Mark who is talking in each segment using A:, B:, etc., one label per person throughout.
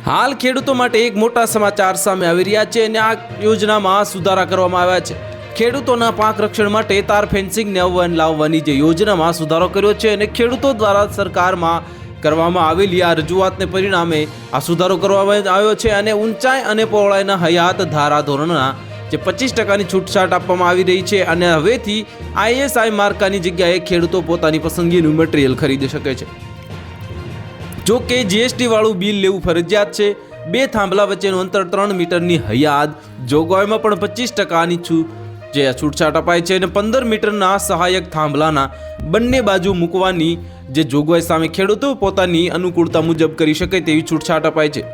A: હાલ ખેડૂતો માટે એક મોટા સમાચાર સામે આવી રહ્યા છે અને આ યોજનામાં સુધારા કરવામાં આવ્યા છે। ખેડૂતોના પાક રક્ષણ માટે તાર ફેન્સિંગને લાવવાની જે યોજનામાં સુધારો કર્યો છે અને ખેડૂતો દ્વારા સરકારમાં કરવામાં આવેલી આ રજૂઆતને પરિણામે આ સુધારો કરવામાં આવ્યો છે અને ઊંચાઈ અને પહોળાઈના હયાત ધારાધોરણના જે 25% છૂટછાટ આપવામાં આવી રહી છે અને હવેથી ISI માર્કાની જગ્યાએ ખેડૂતો પોતાની પસંદગીનું મટીરિયલ ખરીદી શકે છે। જો કે GST વાળું બિલ લેવું ફરજિયાત છે। બે થાંભલા વચ્ચેનું અંતર 3 મીટરની હયાત જોગવાઈમાં પણ 25%ની છૂટછાટ અપાય છે અને 15 મીટરના સહાયક થાંભલાના બંને બાજુ મૂકવાની જે જોગવાઈ સામે ખેડૂતો પોતાની અનુકૂળતા મુજબ કરી શકે તેવી છૂટછાટ અપાય છે।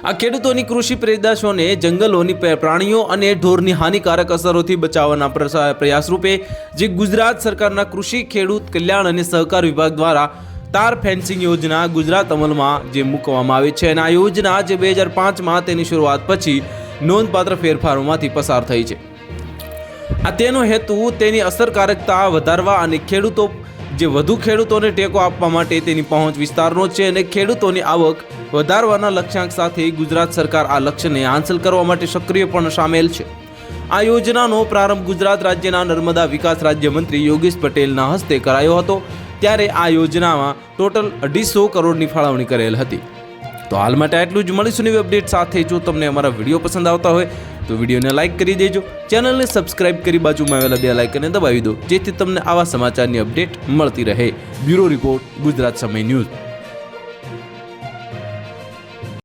A: આ ખેડૂતોની કૃષિ પેદાશોને જંગલોની પ્રાણીઓ અને ઢોરની હાનિકારક અસરોથી બચાવવાના પ્રયાસ રૂપે જે ગુજરાત સરકારના કૃષિ ખેડૂત કલ્યાણ અને સહકાર વિભાગ દ્વારા તાર ફેન્સિંગ યોજના ગુજરાત અમલમાં જે મૂકવામાં આવી છે અને આ યોજના જે 2005માં તેની શરૂઆત પછી નોંધપાત્ર ફેરફારોમાંથી પસાર થઈ છે। આ તેનો હેતુ તેની અસરકારકતા વધારવા અને વધુ ખેડૂતોને ટેકો આપવા માટે તેની પહોંચ વિસ્તારનો છે અને ખેડૂતોની આવક વધારવાના લક્ષ્યાંક સાથે ગુજરાત સરકાર આ લક્ષ્યને હાંસલ કરવા માટે સક્રિયપણે સામેલ છે। આ યોજનાનો પ્રારંભ ગુજરાત રાજ્યના નર્મદા વિકાસ રાજ્યમંત્રી યોગેશ પટેલના હસ્તે કરાયો હતો। ત્યારે આ યોજનામાં ટોટલ 250 કરોડની ફાળવણી કરેલ હતી। તો હાલ માટે આટલું જ। મળીશું નવી અપડેટ સાથે। જો તમને અમારા વિડીયો પસંદ આવતા હોય તો વિડીયોને લાઇક કરી દેજો, ચેનલને સબસ્ક્રાઇબ કરી બાજુમાં આવેલા બે લાઇકનને દબાવી દો જેથી તમને આવા સમાચારની અપડેટ મળતી રહે। બ્યુરો રિપોર્ટ, ગુજરાત સમય ન્યૂઝ।